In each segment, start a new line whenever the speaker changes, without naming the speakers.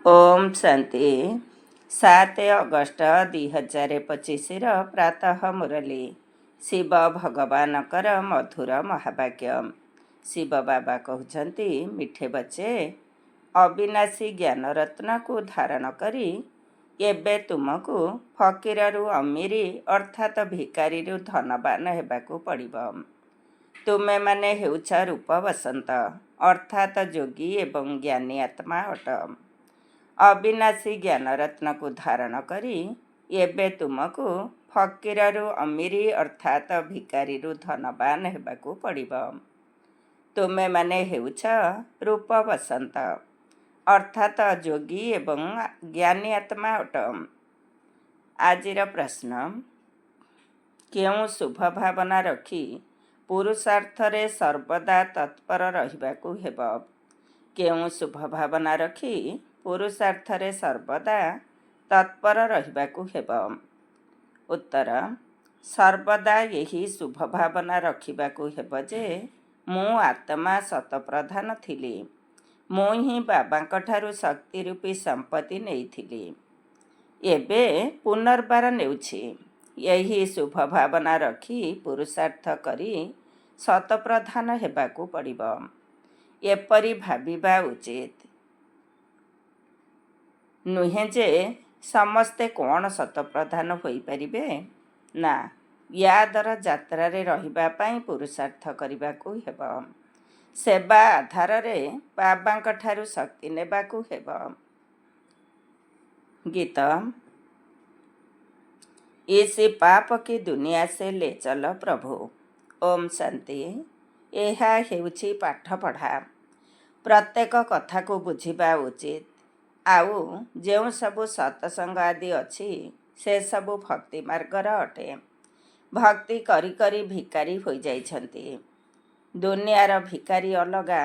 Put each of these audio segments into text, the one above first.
Om Shanti 7 August 2025 ପ୍ରାତଃ ମୁରଲି ଶିବ ଭଗବାନଙ୍କର ମଧୁର ମହାବାକ୍ୟ। ଶିବ ବାବା କହୁଛନ୍ତି, ମିଠେ ବଚେ ଅବିନାଶୀ ଜ୍ଞାନରତ୍ନକୁ ଧାରଣ କରି ଏବେ ତୁମକୁ ଫକୀରରୁ ଅମିରି ଅର୍ଥାତ୍ ଭିକାରୀରୁ ଧନବାନ ହେବାକୁ ପଡ଼ିବ। ତୁମେମାନେ ହେଉଛ ରୂପ ବସନ୍ତ ଅର୍ଥାତ୍ ଯୋଗୀ ଏବଂ ଜ୍ଞାନୀ ଆତ୍ମା ଅଟ। ଅବିନାଶୀ ଜ୍ଞାନରତ୍ନକୁ ଧାରଣ କରି ଏବେ ତୁମକୁ ଫକୀରରୁ ଅମିରି ଅର୍ଥାତ୍ ଭିକାରୀରୁ ଧନବାନ ହେବାକୁ ପଡ଼ିବ। ତୁମେମାନେ ହେଉଛ ରୂପ ବସନ୍ତ ଅର୍ଥାତ୍ ଯୋଗୀ ଏବଂ ଜ୍ଞାନୀ ଆତ୍ମା ଅଟ। ଆଜିର ପ୍ରଶ୍ନ, କେଉଁ ଶୁଭ ଭାବନା ରଖି ପୁରୁଷାର୍ଥରେ ସର୍ବଦା ତତ୍ପର ରହିବାକୁ ହେବ? କେଉଁ ଶୁଭ ଭାବନା ରଖି ପୁରୁଷାର୍ଥରେ ସର୍ବଦା ତତ୍ପର ରହିବାକୁ ହେବ? ଉତ୍ତର, ସର୍ବଦା ଏହି ଶୁଭ ଭାବନା ରଖିବାକୁ ହେବ ଯେ ମୁଁ ଆତ୍ମା ଶତପ୍ରଧାନ ଥିଲି। ମୁଁ ହିଁ ବାବାଙ୍କଠାରୁ ଶକ୍ତି ରୂପୀ ସମ୍ପତ୍ତି ନେଇଥିଲି, ଏବେ ପୁନର୍ବାର ନେଉଛି। ଏହି ଶୁଭ ଭାବନା ରଖି ପୁରୁଷାର୍ଥ କରି ଶତପ୍ରଧାନ ହେବାକୁ ପଡ଼ିବ। ଏପରି ଭାବିବା ଉଚିତ ନୁହେଁ ଯେ ସମସ୍ତେ କ'ଣ ଶତପ୍ରଧାନ ହୋଇପାରିବେ। ନା, ୟାଦର ଯାତ୍ରାରେ ରହିବା ପାଇଁ ପୁରୁଷାର୍ଥ କରିବାକୁ ହେବ। ସେବା ଆଧାରରେ ବାବାଙ୍କଠାରୁ ଶକ୍ତି ନେବାକୁ ହେବ। ଗୀତ। ଇସି ପାପ କି ଦୁନିଆ ସେ ଲେ ଚଲ ପ୍ରଭୁ। ଓମ୍ ଶାନ୍ତି। ଏହା ହେଉଛି ପାଠପଢ଼ା। ପ୍ରତ୍ୟେକ କଥାକୁ ବୁଝିବା ଉଚିତ। ଆଉ ଯେଉଁ ସବୁ ସତ୍ସଙ୍ଗ ଆଦି ଅଛି ସେସବୁ ଭକ୍ତି ମାର୍ଗର ଅଟେ। ଭକ୍ତି କରି କରି ଭିକାରୀ ହୋଇଯାଇଛନ୍ତି। ଦୁନିଆର ଭିକାରୀ ଅଲଗା,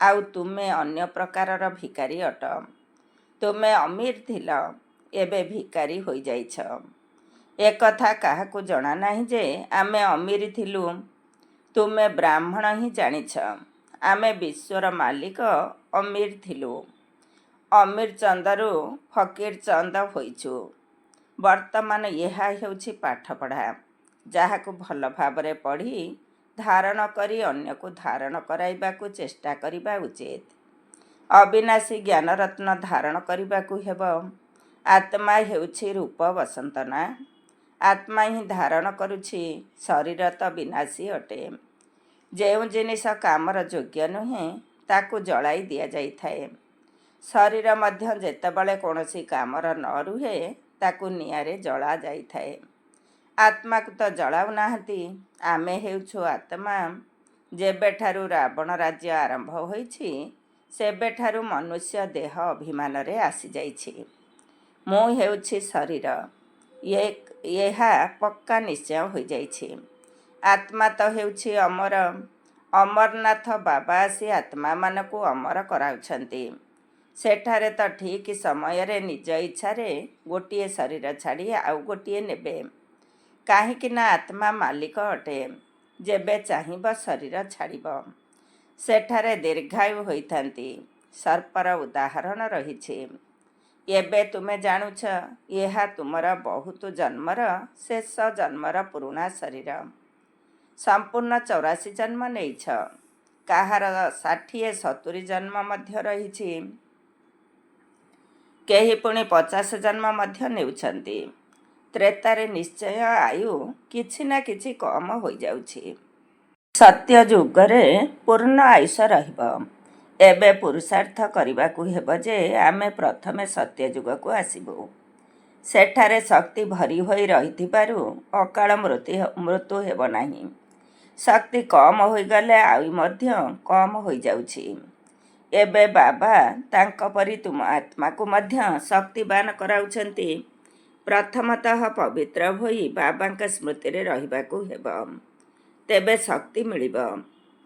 ଆଉ ତୁମେ ଅନ୍ୟ ପ୍ରକାରର ଭିକାରୀ ଅଟ। ତୁମେ ଅମିର ଥିଲ, ଏବେ ଭିକାରୀ ହୋଇଯାଇଛ। ଏକଥା କାହାକୁ ଜଣା ନାହିଁ ଯେ ଆମେ ଅମିର ଥିଲୁ। ତୁମେ ବ୍ରାହ୍ମଣ ହିଁ ଜାଣିଛ। ଆମେ ବିଶ୍ୱର ମାଲିକ ଅମିର ଥିଲୁ। ଅମିର ଚନ୍ଦରୁ ଫକୀର ଚନ୍ଦ ହୋଇଛୁ। ବର୍ତ୍ତମାନ ଏହା ହେଉଛି ପାଠପଢ଼ା, ଯାହାକୁ ଭଲ ଭାବରେ ପଢ଼ି ଧାରଣ କରି ଅନ୍ୟକୁ ଧାରଣ କରାଇବାକୁ ଚେଷ୍ଟା କରିବା ଉଚିତ। ଅବିନାଶୀ ଜ୍ଞାନରତ୍ନ ଧାରଣ କରିବାକୁ ହେବ। ଆତ୍ମା ହେଉଛି ରୂପ ବସନ୍ତ ନା? ଆତ୍ମା ହିଁ ଧାରଣ କରୁଛି। ଶରୀର ତ ବିନାଶୀ ଅଟେ। ଯେଉଁ ଜିନିଷ କାମର ଯୋଗ୍ୟ ନୁହେଁ ତାକୁ ଜଳାଇ ଦିଆଯାଇଥାଏ। ଶରୀର ମଧ୍ୟ ଯେତେବେଳେ କୌଣସି କାମର ନ ରୁହେ ତାକୁ ନିଆଁରେ ଜଳା ଯାଇଥାଏ। ଆତ୍ମାକୁ ତ ଜଳାଉ ନାହାନ୍ତି। ଆମେ ହେଉଛୁ ଆତ୍ମା। ଯେବେଠାରୁ ରାବଣ ରାଜ୍ୟ ଆରମ୍ଭ ହୋଇଛି ସେବେଠାରୁ ମନୁଷ୍ୟ ଦେହ ଅଭିମାନରେ ଆସିଯାଇଛି। ମୁଁ ହେଉଛି ଶରୀର, ଏହା ପକ୍କା ନିଶ୍ଚୟ ହୋଇଯାଇଛି। ଆତ୍ମା ତ ହେଉଛି ଅମର। ଅମରନାଥ ବାବା ଆସି ଆତ୍ମାମାନଙ୍କୁ ଅମର କରାଉଛନ୍ତି। ସେଠାରେ ତ ଠିକ୍ ସମୟରେ ନିଜ ଇଚ୍ଛାରେ ଗୋଟିଏ ଶରୀର ଛାଡ଼ି ଆଉ ଗୋଟିଏ ନେବେ। କାହିଁକି ନା ଆତ୍ମା ମାଲିକ ଅଟେ। ଯେବେ ଚାହିଁବ ଶରୀର ଛାଡ଼ିବ। ସେଠାରେ ଦୀର୍ଘାୟୁ ହୋଇଥାନ୍ତି। ସର୍ପର ଉଦାହରଣ ରହିଛି। ଏବେ ତୁମେ ଜାଣୁଛ, ଏହା ତୁମର ବହୁତ ଜନ୍ମର ଶେଷ ଜନ୍ମର ପୁରୁଣା ଶରୀର। ସମ୍ପୂର୍ଣ୍ଣ 84 ଜନ୍ମ ନେଇଛ। କାହାର 60-70 ଜନ୍ମ ମଧ୍ୟ ରହିଛି। କେହି ପୁଣି 50 ଜନ୍ମ ମଧ୍ୟ ନେଉଛନ୍ତି। ତ୍ରେତାରେ ନିଶ୍ଚୟ ଆୟୁ କିଛି ନା କିଛି କମ ହୋଇଯାଉଛି। ସତ୍ୟ ଯୁଗରେ ପୂର୍ଣ୍ଣ ଆୟୁଷ ରହିବ। ଏବେ ପୁରୁଷାର୍ଥ କରିବାକୁ ହେବ ଯେ ଆମେ ପ୍ରଥମେ ସତ୍ୟ ଯୁଗକୁ ଆସିବୁ। ସେଠାରେ ଶକ୍ତି ଭରି ହୋଇ ରହିଥିବାରୁ ଅକାଳ ମୃତ୍ୟୁ ହେବ ନାହିଁ। ଶକ୍ତି କମ ହୋଇଗଲେ ଆୟୁ ମଧ୍ୟ କମ ହୋଇଯାଉଛି। ଏବେ ବାବା ତାଙ୍କ ପରି ତୁମ ଆତ୍ମାକୁ ମଧ୍ୟ ଶକ୍ତିବାନ କରାଉଛନ୍ତି। ପ୍ରଥମତଃ ପବିତ୍ର ହୋଇ ବାବାଙ୍କ ସ୍ମୃତିରେ ରହିବାକୁ ହେବ। ତେବେ ଶକ୍ତି ମିଳିବ।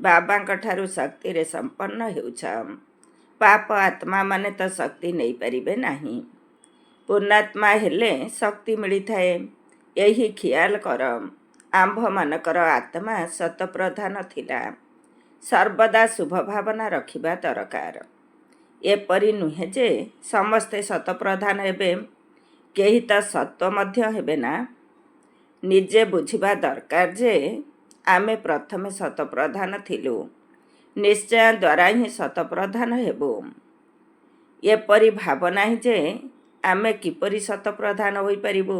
ବାବାଙ୍କଠାରୁ ଶକ୍ତିରେ ସମ୍ପନ୍ନ ହେଉଛ। ପାପ ଆତ୍ମାମାନେ ତ ଶକ୍ତି ନେଇପାରିବେ ନାହିଁ। ପୂର୍ଣ୍ଣାତ୍ମା ହେଲେ ଶକ୍ତି ମିଳିଥାଏ। ଏହି ଖିଆଲ କର। ଆମ୍ଭମାନଙ୍କର ଆତ୍ମା ଶତପ୍ରଧାନ ଥିଲା। ସର୍ବଦା ଶୁଭ ଭାବନା ରଖିବା ଦରକାର। ଏପରି ନୁହେଁ ଯେ ସମସ୍ତେ ଶତପ୍ରଧାନ ହେବେ, କେହି ତ ସତ୍ୱ ମଧ୍ୟ ହେବେ ନା। ନିଜେ ବୁଝିବା ଦରକାର ଯେ ଆମେ ପ୍ରଥମେ ଶତପ୍ରଧାନ ଥିଲୁ, ନିଶ୍ଚୟ ଦ୍ୱାରା ହିଁ ଶତପ୍ରଧାନ ହେବୁ। ଏପରି ଭାବ ନାହିଁ ଯେ ଆମେ କିପରି ଶତପ୍ରଧାନ ହୋଇପାରିବୁ।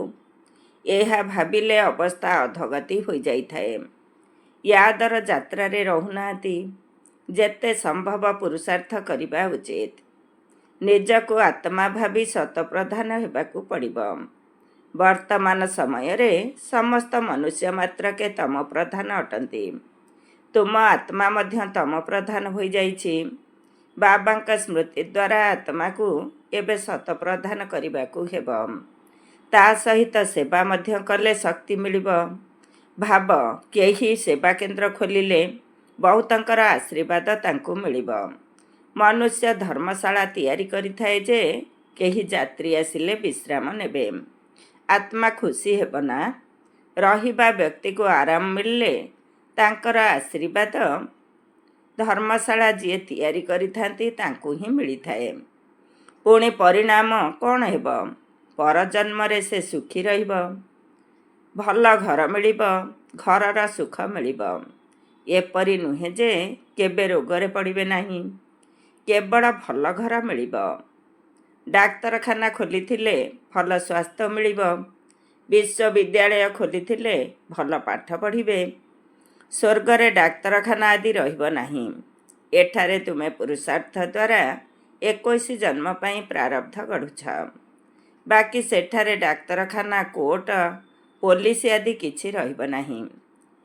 ଏହା ଭାବିଲେ ଅବସ୍ଥା ଅଧୋଗତି ହୋଇଯାଇଥାଏ। ୟାଦର ଯାତ୍ରାରେ ରହୁନାହାନ୍ତି। ଯେତେ ସମ୍ଭବ ପୁରୁଷାର୍ଥ କରିବା ଉଚିତ। ନିଜକୁ ଆତ୍ମା ଭାବି ଶତପ୍ରଧାନ ହେବାକୁ ପଡ଼ିବ। ବର୍ତ୍ତମାନ ସମୟରେ ସମସ୍ତ ମନୁଷ୍ୟ ମାତ୍ରକେ ତମ ପ୍ରଧାନ ଅଟନ୍ତି। ତୁମ ଆତ୍ମା ମଧ୍ୟ ତମ ପ୍ରଧାନ ହୋଇଯାଇଛି। ବାବାଙ୍କ ସ୍ମୃତି ଦ୍ୱାରା ଆତ୍ମାକୁ ଏବେ ଶତପ୍ରଧାନ କରିବାକୁ ହେବ। ତା ସହିତ ସେବା ମଧ୍ୟ କଲେ ଶକ୍ତି ମିଳିବ। ଭାବ, କେହି ସେବା କେନ୍ଦ୍ର ଖୋଲିଲେ ବହୁତଙ୍କର ଆଶୀର୍ବାଦ ତାଙ୍କୁ ମିଳିବ। ମନୁଷ୍ୟ ଧର୍ମଶାଳା ତିଆରି କରିଥାଏ ଯେ କେହି ଯାତ୍ରୀ ଆସିଲେ ବିଶ୍ରାମ ନେବେ। ଆତ୍ମା ଖୁସି ହେବ ନା। ରହିବା ବ୍ୟକ୍ତିକୁ ଆରାମ ମିଳିଲେ ତାଙ୍କର ଆଶୀର୍ବାଦ ଧର୍ମଶାଳା ଯିଏ ତିଆରି କରିଥାନ୍ତି ତାଙ୍କୁ ହିଁ ମିଳିଥାଏ। ପୁଣି ପରିଣାମ କ'ଣ ହେବ? ପରଜନ୍ମରେ ସେ ସୁଖୀ ରହିବ। ଭଲ ଘର ମିଳିବ, ଘରର ସୁଖ ମିଳିବ। ଏପରି ନୁହେଁ ଯେ କେବେ ରୋଗରେ ପଡ଼ିବେ ନାହିଁ। କେବଳ ଭଲ ଘର ମିଳିବ। ଡାକ୍ତରଖାନା ଖୋଲିଥିଲେ ଭଲ ସ୍ୱାସ୍ଥ୍ୟ ମିଳିବ। ବିଶ୍ୱବିଦ୍ୟାଳୟ ଖୋଲିଥିଲେ ଭଲ ପାଠ ପଢ଼ିବେ। ସ୍ୱର୍ଗରେ ଡାକ୍ତରଖାନା ଆଦି ରହିବ ନାହିଁ। ଏଠାରେ ତୁମେ ପୁରୁଷାର୍ଥ ଦ୍ୱାରା 21 ଜନ୍ମ ପାଇଁ ପ୍ରାରବ୍ଧ ଗଢ଼ୁଛ। ବାକି ସେଠାରେ ଡାକ୍ତରଖାନା, କୋର୍ଟ, ପୋଲିସ ଆଦି କିଛି ରହିବ ନାହିଁ।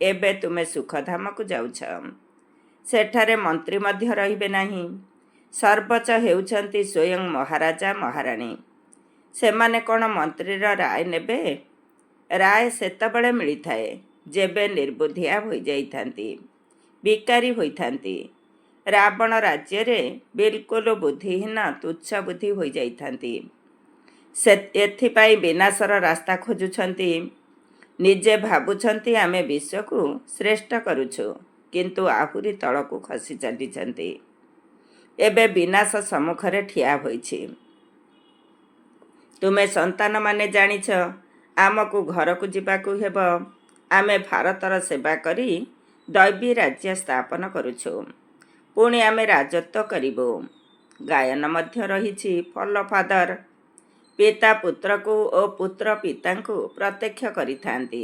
ଏବେ ତୁମେ ସୁଖଧାମକୁ ଯାଉଛ। ସେଠାରେ ମନ୍ତ୍ରୀ ମଧ୍ୟ ରହିବେ ନାହିଁ। ସର୍ବୋଚ୍ଚ ହେଉଛନ୍ତି ସ୍ୱୟଂ ମହାରାଜା ମହାରାଣୀ। ସେମାନେ କ'ଣ ମନ୍ତ୍ରୀର ରାୟ ନେବେ? ରାୟ ସେତେବେଳେ ମିଳିଥାଏ ଯେବେ ନିର୍ବୁଦ୍ଧିଆ ହୋଇଯାଇଥାନ୍ତି, ବିକାରୀ ହୋଇଥାନ୍ତି। ରାବଣ ରାଜ୍ୟରେ ବିଲକୁଲ ବୁଦ୍ଧିହୀନ ତୁଚ୍ଛ ବୁଦ୍ଧି ହୋଇଯାଇଥାନ୍ତି। ଏଥିପାଇଁ ବିନାଶର ରାସ୍ତା ଖୋଜୁଛନ୍ତି। ନିଜେ ଭାବୁଛନ୍ତି ଆମେ ବିଶ୍ୱକୁ ଶ୍ରେଷ୍ଠ କରୁଛୁ, କିନ୍ତୁ ଆହୁରି ତଳକୁ ଖସି ଚାଲିଛନ୍ତି। ଏବେ ବିନାଶ ସମ୍ମୁଖରେ ଠିଆ ହୋଇଛି। ତୁମେ ସନ୍ତାନମାନେ ଜାଣିଛ ଆମକୁ ଘରକୁ ଯିବାକୁ ହେବ। ଆମେ ଭାରତର ସେବା କରି ଦୈବୀ ରାଜ୍ୟ ସ୍ଥାପନ କରୁଛୁ। ପୁଣି ଆମେ ରାଜତ୍ୱ କରିବୁ। ଗାୟନ ମଧ୍ୟ ରହିଛି। Follow father. ପିତା ପୁତ୍ରକୁ ଓ ପୁତ୍ର ପିତାଙ୍କୁ ପ୍ରତ୍ୟକ୍ଷ କରିଥାନ୍ତି।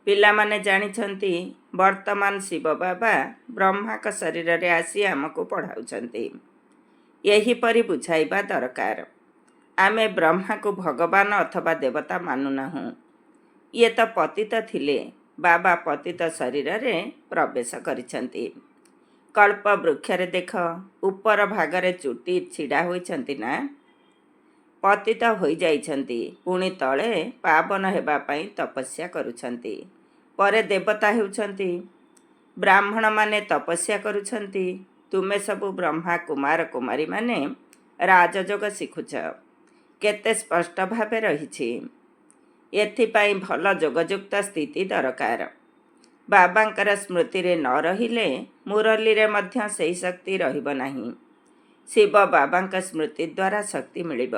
ପିଲାମାନେ ଜାଣିଛନ୍ତି ବର୍ତ୍ତମାନ ଶିବ ବାବା ବ୍ରହ୍ମାଙ୍କ ଶରୀରରେ ଆସି ଆମକୁ ପଢ଼ାଉଛନ୍ତି। ଏହିପରି ବୁଝାଇବା ଦରକାର। ଆମେ ବ୍ରହ୍ମାକୁ ଭଗବାନ ଅଥବା ଦେବତା ମାନୁନାହୁଁ। ଇଏ ତ ପତିତ ଥିଲେ, ବାବା ପତିତ ଶରୀରରେ ପ୍ରବେଶ କରିଛନ୍ତି। କଳ୍ପ ବୃକ୍ଷରେ ଦେଖ, ଉପର ଭାଗରେ ଚୁଟି ଛିଡ଼ା ହୋଇଛନ୍ତି ନା? ପତିତ ହୋଇଯାଇଛନ୍ତି, ପୁଣି ତଳେ ପାବନ ହେବା ପାଇଁ ତପସ୍ୟା କରୁଛନ୍ତି। ପରେ ଦେବତା ହେଉଛନ୍ତି। ବ୍ରାହ୍ମଣମାନେ ତପସ୍ୟା କରୁଛନ୍ତି। ତୁମେ ସବୁ ବ୍ରହ୍ମା କୁମାର କୁମାରୀମାନେ ରାଜଯୋଗ ଶିଖୁଛ। କେତେ ସ୍ପଷ୍ଟ ଭାବେ ରହିଛି। ଏଥିପାଇଁ ଭଲ ଯୋଗଯୁକ୍ତ ସ୍ଥିତି ଦରକାର। ବାବାଙ୍କର ସ୍ମୃତିରେ ନ ରହିଲେ ମୁରଲୀରେ ମଧ୍ୟ ସେହି ଶକ୍ତି ରହିବ ନାହିଁ। ଶିବ ବାବାଙ୍କ ସ୍ମୃତି ଦ୍ୱାରା ଶକ୍ତି ମିଳିବ।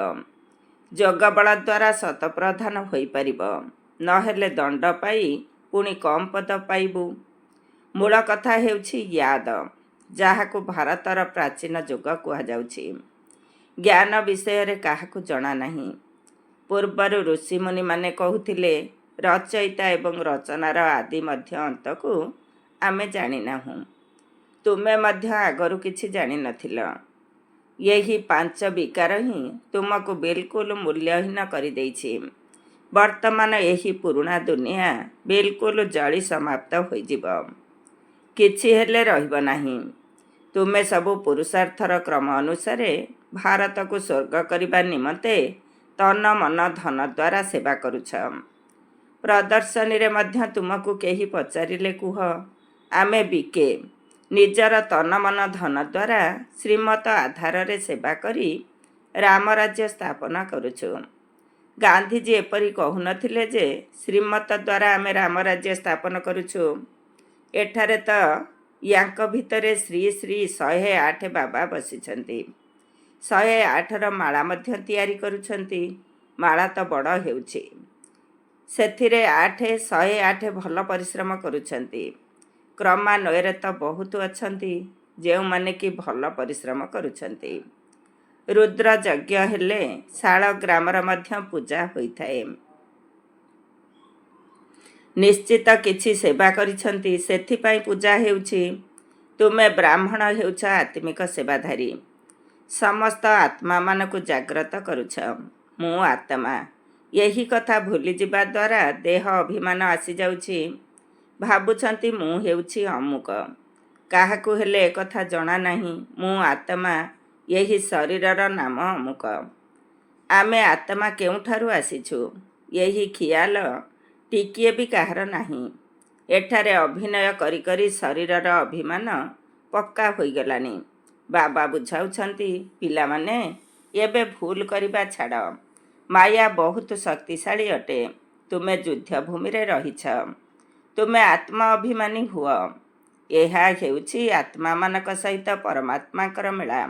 ଯୋଗବଳ ଦ୍ୱାରା ଶତପ୍ରଧାନ ହୋଇପାରିବ। ନହେଲେ ଦଣ୍ଡ ପାଇ ପୁଣି କମ୍ ପଦ ପାଇବୁ। ମୂଳ କଥା ହେଉଛି ୟାଦ, ଯାହାକୁ ଭାରତର ପ୍ରାଚୀନ ଯୋଗ କୁହାଯାଉଛି। ଜ୍ଞାନ ବିଷୟରେ କାହାକୁ ଜଣା ନାହିଁ। ପୂର୍ବରୁ ଋଷିମୁନିମାନେ କହୁଥିଲେ, ରଚୟିତା ଏବଂ ରଚନାର ଆଦି ମଧ୍ୟ ଅନ୍ତକୁ ଆମେ ଜାଣିନାହୁଁ। ତୁମେ ମଧ୍ୟ ଆଗରୁ କିଛି ଜାଣିନଥିଲ। ଏହି 5 ବିକାର ହିଁ ତୁମକୁ ବିଲକୁଲ ମୂଲ୍ୟହୀନ କରିଦେଇଛି। ବର୍ତ୍ତମାନ ଏହି ପୁରୁଣା ଦୁନିଆ ବିଲକୁଲ ଜଳି ସମାପ୍ତ ହୋଇଯିବ। କିଛି ହେଲେ ରହିବ ନାହିଁ। ତୁମେ ସବୁ ପୁରୁଷାର୍ଥର କ୍ରମ ଅନୁସାରେ ଭାରତକୁ ସ୍ୱର୍ଗ କରିବା ନିମନ୍ତେ ତନ ମନ ଧନ ଦ୍ୱାରା ସେବା କରୁଛ। ପ୍ରଦର୍ଶନୀରେ ମଧ୍ୟ ତୁମକୁ କେହି ପଚାରିଲେ କୁହ, ଆମେ ବିକେ ନିଜର ତନ ମନ ଧନ ଦ୍ୱାରା ଶ୍ରୀମତ ଆଧାରରେ ସେବା କରି ରାମରାଜ୍ୟ ସ୍ଥାପନ କରୁଛୁ। ଗାନ୍ଧିଜୀ ଏପରି କହୁନଥିଲେ ଯେ ଶ୍ରୀମତ ଦ୍ୱାରା ଆମେ ରାମରାଜ୍ୟ ସ୍ଥାପନ କରୁଛୁ। ଏଠାରେ ତ ୟାଙ୍କ ଭିତରେ ଶ୍ରୀ ଶ୍ରୀ 108 ବାବା ବସିଛନ୍ତି। 108ର ମାଳା ମଧ୍ୟ ତିଆରି କରୁଛନ୍ତି। ମାଳା ତ ବଡ଼ ହେଉଛି, ସେଥିରେ 108 ଭଲ ପରିଶ୍ରମ କରୁଛନ୍ତି। କ୍ରମାନ୍ୱୟରେ ତ ବହୁତ ଅଛନ୍ତି ଯେଉଁମାନେ କି ଭଲ ପରିଶ୍ରମ କରୁଛନ୍ତି। ରୁଦ୍ର ଯଜ୍ଞ ହେଲେ ଶାଳ ଗ୍ରାମର ମଧ୍ୟ ପୂଜା ହୋଇଥାଏ। ନିଶ୍ଚିତ କିଛି ସେବା କରିଛନ୍ତି, ସେଥିପାଇଁ ପୂଜା ହେଉଛି। ତୁମେ ବ୍ରାହ୍ମଣ ହେଉଛ ଆତ୍ମିକ ସେବାଧାରୀ। ସମସ୍ତ ଆତ୍ମାମାନଙ୍କୁ ଜାଗ୍ରତ କରୁଛ। ମୁଁ ଆତ୍ମା। ଏହି କଥା ଭୁଲିଯିବା ଦ୍ୱାରା ଦେହ ଅଭିମାନ ଆସିଯାଉଛି। ଭାବୁଛନ୍ତି ମୁଁ ହେଉଛି ଅମୁକ। କାହାକୁ ହେଲେ ଏକଥା ଜଣା ନାହିଁ ମୁଁ ଆତ୍ମା, ଏହି ଶରୀରର ନାମ ଅମୁକ। ଆମେ ଆତ୍ମା କେଉଁଠାରୁ ଆସିଛୁ, ଏହି ଖିଆଲ ଟିକିଏ ବି କାହାର ନାହିଁ। ଏଠାରେ ଅଭିନୟ କରି କରି ଶରୀରର ଅଭିମାନ ପକ୍କା ହୋଇଗଲାଣି। ବାବା ବୁଝାଉଛନ୍ତି, ପିଲାମାନେ ଏବେ ଭୁଲ କରିବା ଛାଡ଼। ମାୟା ବହୁତ ଶକ୍ତିଶାଳୀ ଅଟେ। ତୁମେ ଯୁଦ୍ଧଭୂମିରେ ରହିଛ। ତୁମେ ଆତ୍ମା ଅଭିମାନୀ ହୁଅ। ଏହା ହେଉଛି ଆତ୍ମାମାନଙ୍କ ସହିତ ପରମାତ୍ମାଙ୍କର ମେଳା।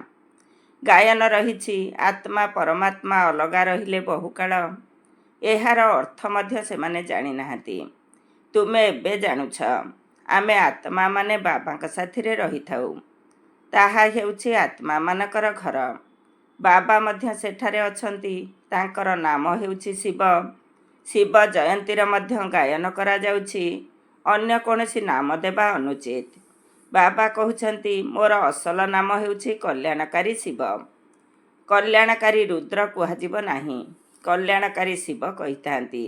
ଗାୟନ ରହିଛି, ଆତ୍ମା ପରମାତ୍ମା ଅଲଗା ରହିଲେ ବହୁକାଳ। ଏହାର ଅର୍ଥ ମଧ୍ୟ ସେମାନେ ଜାଣିନାହାନ୍ତି। ତୁମେ ଏବେ ଜାଣୁଛ। ଆମେ ଆତ୍ମାମାନେ ବାବାଙ୍କ ସାଥିରେ ରହିଥାଉ। ତାହା ହେଉଛି ଆତ୍ମାମାନଙ୍କର ଘର। ବାବା ମଧ୍ୟ ସେଠାରେ ଅଛନ୍ତି। ତାଙ୍କର ନାମ ହେଉଛି ଶିବ। ଶିବ ଜୟନ୍ତୀର ମଧ୍ୟ ଗାୟନ କରାଯାଉଛି। ଅନ୍ୟ କୌଣସି ନାମ ଦେବା ଅନୁଚିତ। ବାବା କହୁଛନ୍ତି, ମୋର ଅସଲ ନାମ ହେଉଛି କଲ୍ୟାଣକାରୀ ଶିବ। କଲ୍ୟାଣକାରୀ ରୁଦ୍ର କୁହାଯିବ ନାହିଁ, କଲ୍ୟାଣକାରୀ ଶିବ କହିଥାନ୍ତି।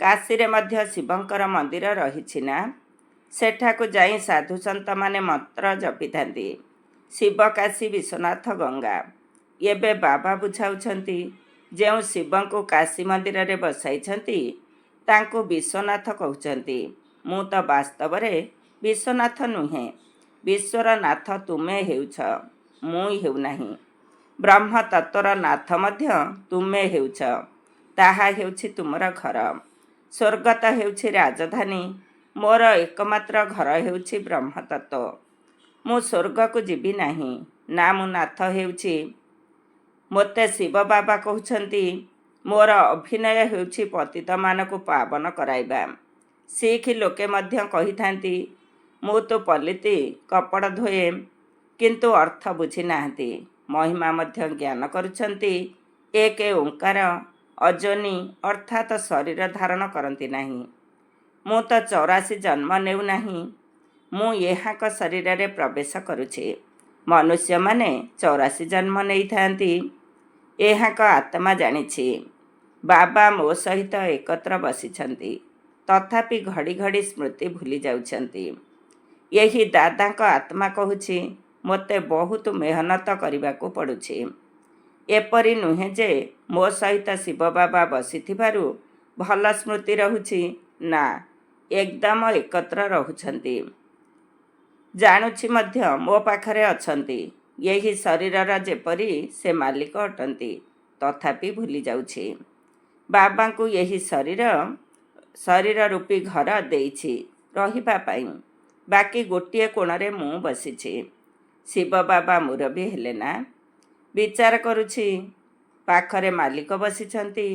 କାଶୀରେ ମଧ୍ୟ ଶିବଙ୍କର ମନ୍ଦିର ରହିଛି ନା? ସେଠାକୁ ଯାଇ ସାଧୁସନ୍ତମାନେ ମନ୍ତ୍ର ଜପିଥାନ୍ତି। ଶିବ କାଶୀ ବିଶ୍ୱନାଥ ଗଙ୍ଗା। ଏବେ ବାବା ବୁଝାଉଛନ୍ତି, ଯେଉଁ ଶିବଙ୍କୁ କାଶୀ ମନ୍ଦିରରେ ବସାଇଛନ୍ତି ତାଙ୍କୁ ବିଶ୍ୱନାଥ କହୁଛନ୍ତି। ମୁଁ ତ ବାସ୍ତବରେ ବିଶ୍ୱନାଥ ନୁହେଁ। ବିଶ୍ୱର ନାଥ ତୁମେ ହେଉଛ, ମୁଁ ହେଉନାହିଁ। ବ୍ରହ୍ମ ତତ୍ତ୍ୱର ନାଥ ମଧ୍ୟ ତୁମେ ହେଉଛ। ତାହା ହେଉଛି ତୁମର ଘର। ସ୍ୱର୍ଗ ତ ହେଉଛି ରାଜଧାନୀ। ମୋର ଏକମାତ୍ର ଘର ହେଉଛି ବ୍ରହ୍ମତତ୍ତ୍ୱ। ମୁଁ ସ୍ୱର୍ଗକୁ ଯିବି ନାହିଁ। ନା, ମୁଁ ନାଥ ହେଉଛି। ମୋତେ ଶିବ ବାବା କହୁଛନ୍ତି, ମୋର ଅଭିନୟ ହେଉଛି ପତିତମାନଙ୍କୁ ପାବନ କରାଇବା। ଶିଖ ଲୋକେ ମଧ୍ୟ କହିଥାନ୍ତି, ମୁଁ ତ ପଲିତି କପଡ଼ ଧୋଏ, କିନ୍ତୁ ଅର୍ଥ ବୁଝିନାହାନ୍ତି। ମହିମା ମଧ୍ୟ ଜ୍ଞାନ କରୁଛନ୍ତି। ଏକ ଓଁକାର ଅଯୋନି ଅର୍ଥାତ୍ ଶରୀର ଧାରଣ କରନ୍ତି ନାହିଁ। ମୁଁ ତ 84 ଜନ୍ମ ନେଉନାହିଁ। ମୁଁ ଏହାଙ୍କ ଶରୀରରେ ପ୍ରବେଶ କରୁଛି। ମନୁଷ୍ୟମାନେ 84 ଜନ୍ମ ନେଇଥାନ୍ତି। ଏହାଙ୍କ ଆତ୍ମା ଜାଣିଛି। ବାବା ମୋ ସହିତ ଏକତ୍ର ବସିଛନ୍ତି, ତଥାପି ଘଡ଼ି ଘଡ଼ି ସ୍ମୃତି ଭୁଲି ଯାଉଛନ୍ତି। ଏହି ଦାଦାଙ୍କ ଆତ୍ମା କହୁଛି, ମୋତେ ବହୁତ ମେହନତ କରିବାକୁ ପଡ଼ୁଛି। ଏପରି ନୁହେଁ ଯେ ମୋ ସହିତ ଶିବ ବାବା ବସିଥିବାରୁ ଭଲ ସ୍ମୃତି ରହୁଛି। ନା, ଏକଦମ ଏକତ୍ର ରହୁଛନ୍ତି। ଜାଣୁଛି ମଧ୍ୟ ମୋ ପାଖରେ ଅଛନ୍ତି। ଏହି ଶରୀରର ଯେପରି ସେ ମାଲିକ ଅଟନ୍ତି, ତଥାପି ଭୁଲି ଯାଉଛି। ବାବାଙ୍କୁ ଏହି ଶରୀର ରୂପୀ ଘର ଦେଇଛି ରହିବା ପାଇଁ। ବାକି ଗୋଟିଏ କୋଣରେ ମୁଁ ବସିଛି। ଶିବ ବାବା ମୁରବୀ ହେଲେ ନା? ବିଚାର କରୁଛି। ପାଖରେ ମାଲିକ ବସିଛନ୍ତି।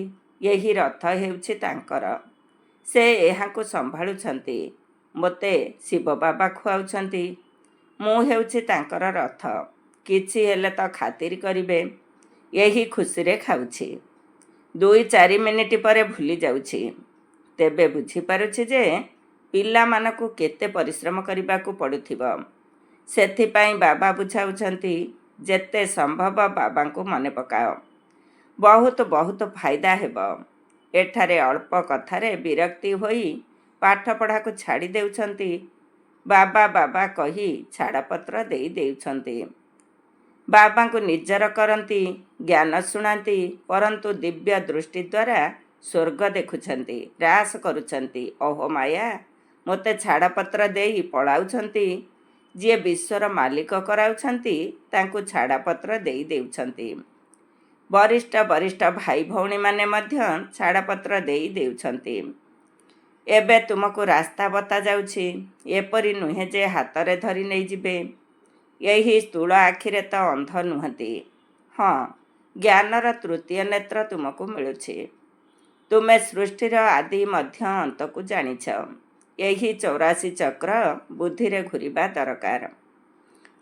ଏହି ରଥ ହେଉଛି ତାଙ୍କର। ସେ ଏହାକୁ ସମ୍ଭାଳୁଛନ୍ତି। ମୋତେ ଶିବ ବାବା ଖୁଆଉଛନ୍ତି। ମୁଁ ହେଉଛି ତାଙ୍କର ରଥ। କିଛି ହେଲେ ତ ଖାତିର କରିବେ। ଏହି ଖୁସିରେ ଖାଉଛି। 2-4 ମିନିଟ୍ ପରେ ଭୁଲି ଯାଉଛି। ତେବେ ବୁଝିପାରୁଛି ଯେ ପିଲାମାନଙ୍କୁ କେତେ ପରିଶ୍ରମ କରିବାକୁ ପଡ଼ୁଥିବ। ସେଥିପାଇଁ ବାବା ବୁଝାଉଛନ୍ତି, ଯେତେ ସମ୍ଭବ ବାବାଙ୍କୁ ମନେ ପକାଅ। ବହୁତ ବହୁତ ଫାଇଦା ହେବ। ଏଠାରେ ଅଳ୍ପ କଥାରେ ବିରକ୍ତି ହୋଇ ପାଠପଢ଼ାକୁ ଛାଡ଼ି ଦେଉଛନ୍ତି। ବାବା ବାବା କହି ଛାଡ଼ପତ୍ର ଦେଇ ଦେଉଛନ୍ତି। ବାବାଙ୍କୁ ନିଜର କରନ୍ତି, ଜ୍ଞାନ ଶୁଣାନ୍ତି, ପରନ୍ତୁ ଦିବ୍ୟ ଦୃଷ୍ଟି ଦ୍ୱାରା ସ୍ୱର୍ଗ ଦେଖୁଛନ୍ତି, ରାସ କରୁଛନ୍ତି। ଓହୋ ମାୟା, ମୋତେ ଛାଡ଼ପତ୍ର ଦେଇ ପଳାଉଛନ୍ତି। ଯିଏ ବିଶ୍ୱର ମାଲିକ କରାଉଛନ୍ତି ତାଙ୍କୁ ଛାଡ଼ପତ୍ର ଦେଇ ଦେଉଛନ୍ତି। ବରିଷ୍ଠ ବରିଷ୍ଠ ଭାଇ ଭଉଣୀମାନେ ମଧ୍ୟ ଛାଡ଼ପତ୍ର ଦେଇ ଦେଉଛନ୍ତି। ଏବେ ତୁମକୁ ରାସ୍ତା ବତାଯାଉଛି। ଏପରି ନୁହେଁ ଯେ ହାତରେ ଧରି ନେଇଯିବେ। ଏହି ସ୍ଥୂଳ ଆଖିରେ ତ ଅନ୍ଧ ନୁହନ୍ତି। ହଁ, ଜ୍ଞାନର ତୃତୀୟ ନେତ୍ର ତୁମକୁ ମିଳୁଛି। ତୁମେ ସୃଷ୍ଟିର ଆଦି ମଧ୍ୟ ଅନ୍ତକୁ ଜାଣିଛ। ଏହି 84 ଚକ୍ର ବୁଦ୍ଧିରେ ଘୂରିବା ଦରକାର।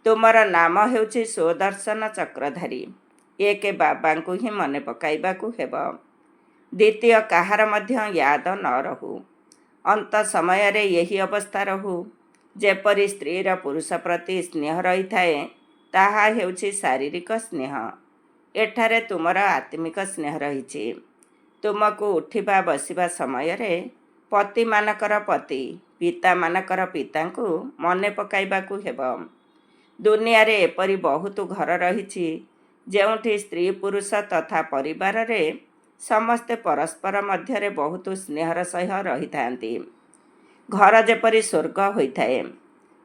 ତୁମର ନାମ ହେଉଛି ସ୍ୱଦର୍ଶନ ଚକ୍ରଧାରୀ। ଏକେ ବାବାଙ୍କୁ ହିଁ ମନେ ପକାଇବାକୁ ହେବ। ଦ୍ୱିତୀୟ କାହାର ମଧ୍ୟ ୟାଦ ନ ରହୁ। ଅନ୍ତ ସମୟରେ ଏହି ଅବସ୍ଥା ରହୁ। ଯେପରି ସ୍ତ୍ରୀର ପୁରୁଷ ପ୍ରତି ସ୍ନେହ ରହିଥାଏ, ତାହା ହେଉଛି ଶାରୀରିକ ସ୍ନେହ। ଏଠାରେ ତୁମର ଆତ୍ମିକ ସ୍ନେହ ରହିଛି। ତୁମକୁ ଉଠିବା ବସିବା ସମୟରେ ପତିମାନଙ୍କର ପତି, ପିତାମାନଙ୍କର ପିତାଙ୍କୁ ମନେ ପକାଇବାକୁ ହେବ। ଦୁନିଆରେ ଏପରି ବହୁତ ଘର ରହିଛି ଯେଉଁଠି ସ୍ତ୍ରୀ ପୁରୁଷ ତଥା ପରିବାରରେ ସମସ୍ତେ ପରସ୍ପର ମଧ୍ୟରେ ବହୁତ ସ୍ନେହର ସହ ରହିଥାନ୍ତି। ଘର ଯେପରି ସ୍ୱର୍ଗ ହୋଇଥାଏ।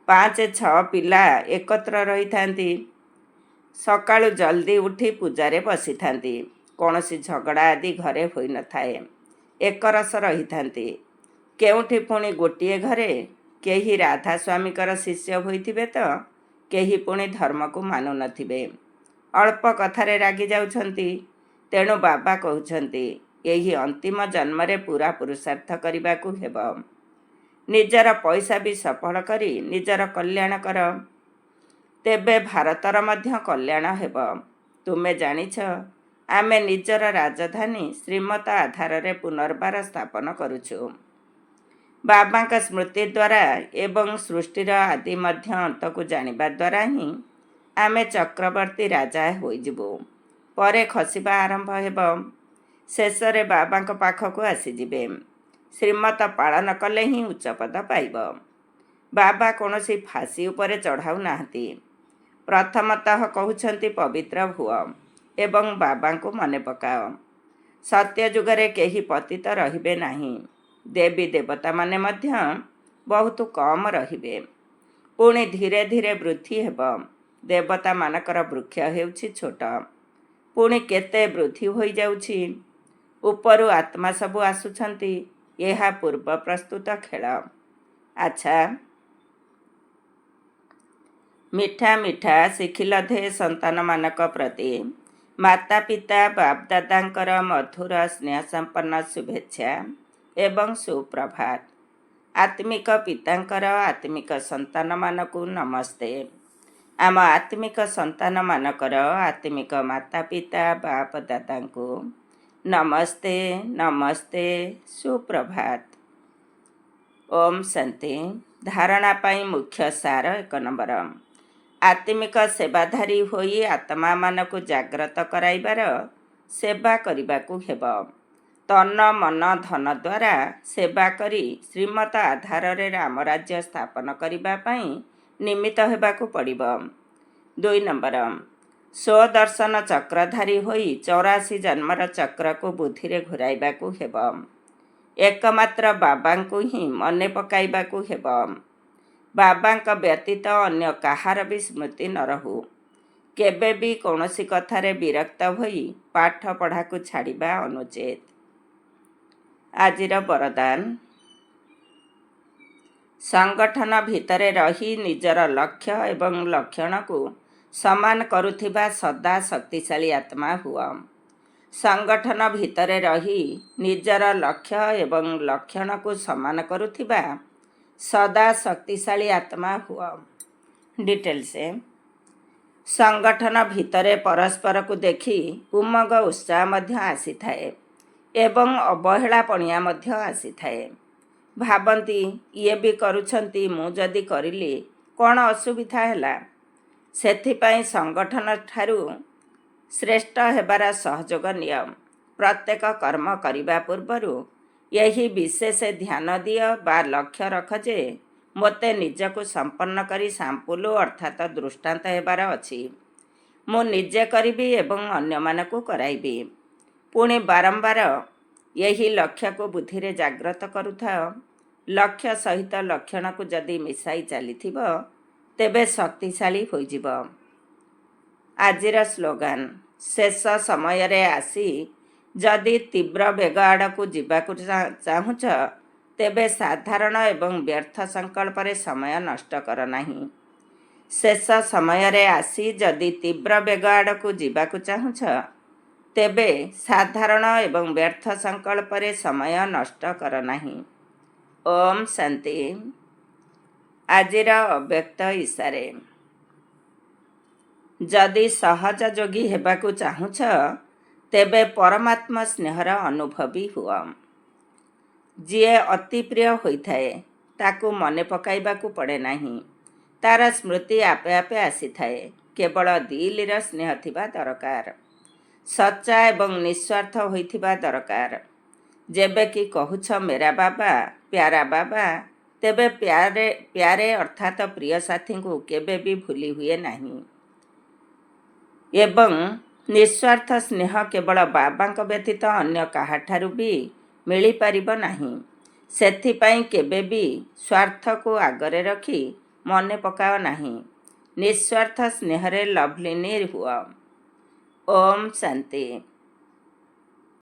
5-6 ପିଲା ଏକତ୍ର ରହିଥାନ୍ତି। ସକାଳୁ ଜଲ୍ଦି ଉଠି ପୂଜାରେ ବସିଥାନ୍ତି। କୌଣସି ଝଗଡ଼ା ଆଦି ଘରେ ହୋଇନଥାଏ। ଏକରସ ରହିଥାନ୍ତି। କେଉଁଠି ପୁଣି ଗୋଟିଏ ଘରେ କେହି ରାଧା ସ୍ୱାମୀଙ୍କର ଶିଷ୍ୟ ହୋଇଥିବେ ତ କେହି ପୁଣି ଧର୍ମକୁ ମାନୁନଥିବେ। ଅଳ୍ପ କଥାରେ ରାଗି ଯାଉଛନ୍ତି। ତେଣୁ ବାବା କହୁଛନ୍ତି, ଏହି ଅନ୍ତିମ ଜନ୍ମରେ ପୁରା ପୁରୁଷାର୍ଥ କରିବାକୁ ହେବ। ନିଜର ପଇସା ବି ସଫଳ କରି ନିଜର କଲ୍ୟାଣ କର। ତେବେ ଭାରତର ମଧ୍ୟ କଲ୍ୟାଣ ହେବ। ତୁମେ ଜାଣିଛ, ଆମେ ନିଜର ରାଜଧାନୀ ଶ୍ରୀମତ ଆଧାରରେ ପୁନର୍ବାର ସ୍ଥାପନ କରୁଛୁ। ବାବାଙ୍କ ସ୍ମୃତି ଦ୍ୱାରା ଏବଂ ସୃଷ୍ଟିର ଆଦି ମଧ୍ୟ ଅନ୍ତକୁ ଜାଣିବା ଦ୍ୱାରା ହିଁ ଆମେ ଚକ୍ରବର୍ତ୍ତୀ ରାଜା ହୋଇଯିବୁ। ପରେ ଖସିବା ଆରମ୍ଭ ହେବ। ଶେଷରେ ବାବାଙ୍କ ପାଖକୁ ଆସିଯିବେ। ଶ୍ରୀମତ ପାଳନ କଲେ ହିଁ ଉଚ୍ଚପଦ ପାଇବ। ବାବା କୌଣସି ଫାଶୀ ଉପରେ ଚଢ଼ାଉ ନାହାନ୍ତି। ପ୍ରଥମତଃ କହୁଛନ୍ତି ପବିତ୍ର ହୁଅ ଏବଂ ବାବାଙ୍କୁ ମନେ ପକାଅ। ସତ୍ୟ ଯୁଗରେ କେହି ପତିତ ରହିବେ ନାହିଁ। ଦେବୀ ଦେବତାମାନେ ମଧ୍ୟ ବହୁତ କମ୍ ରହିବେ। ପୁଣି ଧୀରେ ଧୀରେ ବୃଦ୍ଧି ହେବ। ଦେବତାମାନଙ୍କର ବୃକ୍ଷ ହେଉଛି ଛୋଟ। ପୁଣି କେତେ ବୃଦ୍ଧି ହୋଇଯାଉଛି। ଉପରୁ ଆତ୍ମା ସବୁ ଆସୁଛନ୍ତି। ଏହା ପୂର୍ବ ପ୍ରସ୍ତୁତ ଖେଳ। ଆଚ୍ଛା, ମିଠା ମିଠା ଶିଖିଲଧେ ସନ୍ତାନମାନଙ୍କ ପ୍ରତି ମାତା ପିତା ବାପଦାଦାଙ୍କର ମଧୁର ସ୍ନେହ ସମ୍ପନ୍ନ ଶୁଭେଚ୍ଛା ଏବଂ ସୁପ୍ରଭାତ। ଆତ୍ମିକ ପିତାଙ୍କର ଆତ୍ମିକ ସନ୍ତାନମାନଙ୍କୁ ନମସ୍ତେ। ଆମ ଆତ୍ମିକ ସନ୍ତାନମାନଙ୍କର ଆତ୍ମିକ ମାତା ପିତା ବାପଦାଦାଙ୍କୁ ନମସ୍ତେ ନମସ୍ତେ, ସୁପ୍ରଭାତ। ଓମ୍ ଶାନ୍ତି। ଧାରଣା ପାଇଁ ମୁଖ୍ୟ ସାର 1 ନମ୍ବର। ଆତ୍ମିକ ସେବାଧାରୀ ହୋଇ ଆତ୍ମାମାନଙ୍କୁ ଜାଗ୍ରତ କରାଇବାର ସେବା କରିବାକୁ ହେବ। ତନ ମନ ଧନ ଦ୍ୱାରା ସେବା କରି ଶ୍ରୀମତ ଆଧାରରେ ରାମରାଜ୍ୟ ସ୍ଥାପନ କରିବା ପାଇଁ ନିମିତ୍ତ ହେବାକୁ ପଡ଼ିବ। 2 ନମ୍ବର। ସ୍ୱଦର୍ଶନ ଚକ୍ରଧାରୀ ହୋଇ 84 ଜନ୍ମର ଚକ୍ରକୁ ବୁଦ୍ଧିରେ ଘୂରାଇବାକୁ ହେବ। ଏକମାତ୍ର ବାବାଙ୍କୁ ହିଁ ମନେ ପକାଇବାକୁ ହେବ। ବାବାଙ୍କ ବ୍ୟତୀତ ଅନ୍ୟ କାହାର ବି ସ୍ମୃତି ନ ରହୁ। କେବେ ବି କୌଣସି କଥାରେ ବିରକ୍ତ ହୋଇ ପାଠ ପଢ଼ାକୁ ଛାଡ଼ିବା ଅନୁଚିତ। ଆଜିର ବରଦାନ। ସଂଗଠନ ଭିତରେ ରହି ନିଜର ଲକ୍ଷ୍ୟ ଏବଂ ଲକ୍ଷଣକୁ ସମାନ କରୁଥିବା ସଦା ଶକ୍ତିଶାଳୀ ଆତ୍ମା ହୁଅ। ସଂଗଠନ ଭିତରେ ରହି ନିଜର ଲକ୍ଷ୍ୟ ଏବଂ ଲକ୍ଷଣକୁ ସମାନ କରୁଥିବା ସଦା ଶକ୍ତିଶାଳୀ ଆତ୍ମା ହୁଅ। ଡିଟେଲ୍ସ। ସଂଗଠନ ଭିତରେ ପରସ୍ପରକୁ ଦେଖି ଉମଙ୍ଗ ଉତ୍ସାହ ମଧ୍ୟ ଆସିଥାଏ ଏବଂ ଅବହେଳା ପଣିଆ ମଧ୍ୟ ଆସିଥାଏ। ଭାବନ୍ତି, ଇଏ ବି କରୁଛନ୍ତି, ମୁଁ ଯଦି କରିଲି କ'ଣ ଅସୁବିଧା ହେଲା? ସେଥିପାଇଁ ସଂଗଠନ ଠାରୁ ଶ୍ରେଷ୍ଠ ହେବାର ସହଯୋଗ ନିଅ। ପ୍ରତ୍ୟେକ କର୍ମ କରିବା ପୂର୍ବରୁ ଏହି ବିଶେଷ ଧ୍ୟାନ ଦିଅ ବା ଲକ୍ଷ୍ୟ ରଖ ଯେ ମୋତେ ନିଜକୁ ସମ୍ପନ୍ନ କରି ସାମ୍ପୁଲ ଅର୍ଥାତ୍ ଦୃଷ୍ଟାନ୍ତ ହେବାର ଅଛି। ମୁଁ ନିଜେ କରିବି ଏବଂ ଅନ୍ୟମାନଙ୍କୁ କରାଇବି। ପୁଣି ବାରମ୍ବାର ଏହି ଲକ୍ଷ୍ୟକୁ ବୁଦ୍ଧିରେ ଜାଗ୍ରତ କରୁଥାଅ। ଲକ୍ଷ୍ୟ ସହିତ ଲକ୍ଷଣକୁ ଯଦି ମିଶାଇ ଚାଲିଥିବ, ତେବେ ଶକ୍ତିଶାଳୀ ହୋଇଯିବ। ଆଜିର ସ୍ଲୋଗାନ। ଶେଷ ସମୟରେ ଆସି ଯଦି ତୀବ୍ର ବେଗ ଆଡ଼କୁ ଯିବାକୁ ଚାହୁଁଛ, ତେବେ ସାଧାରଣ ଏବଂ ବ୍ୟର୍ଥ ସଂକଳ୍ପରେ ସମୟ ନଷ୍ଟ କର ନାହିଁ। ଶେଷ ସମୟରେ ଆସି ଯଦି ତୀବ୍ର ବେଗ ଆଡ଼କୁ ଯିବାକୁ ଚାହୁଁଛ, ତେବେ ସାଧାରଣ ଏବଂ ବ୍ୟର୍ଥ ସଂକଳ୍ପରେ ସମୟ ନଷ୍ଟ କର ନାହିଁ। ଓମ୍ ଶାନ୍ତି। ଆଜିର ଅବ୍ୟକ୍ତ ଇଶାରେ। ଯଦି ସହଜ ଯୋଗୀ ହେବାକୁ ଚାହୁଁଛ, ତେବେ ପରମାତ୍ମା ସ୍ନେହର ଅନୁଭବୀ ହୁଅ। ଯିଏ ଅତି ପ୍ରିୟ ହୋଇଥାଏ, ତାକୁ ମନେ ପକାଇବାକୁ ପଡ଼େ ନାହିଁ। ତାର ସ୍ମୃତି ଆପେ ଆପେ ଆସିଥାଏ। କେବଳ ଦିଲ୍ର ସ୍ନେହ ଥିବା ଦରକାର। ସଚ୍ଚା ଏବଂ ନିଃସ୍ୱାର୍ଥ ହୋଇଥିବା ଦରକାର। ଯେବେ କି କହୁଛ ମେରା ବାବା, ପ୍ୟାରା ବାବା, ତେବେ ପ୍ୟାରେ ଅର୍ଥାତ୍ ପ୍ରିୟ ସାଥୀଙ୍କୁ କେବେ ବି ଭୁଲି ହୁଏ ନାହିଁ। ଏବଂ ନିଃସ୍ୱାର୍ଥ ସ୍ନେହ କେବଳ ବାବାଙ୍କ ବ୍ୟତୀତ ଅନ୍ୟ କାହାଠାରୁ ବି ମିଳିପାରିବ ନାହିଁ। ସେଥିପାଇଁ କେବେ ବି ସ୍ୱାର୍ଥକୁ ଆଗରେ ରଖି ମନେ ପକାଅ ନାହିଁ। ନିଃସ୍ୱାର୍ଥ ସ୍ନେହରେ ଲଭ୍ଲିନି ହୁଅ। ଓମ୍ ଶାନ୍ତି।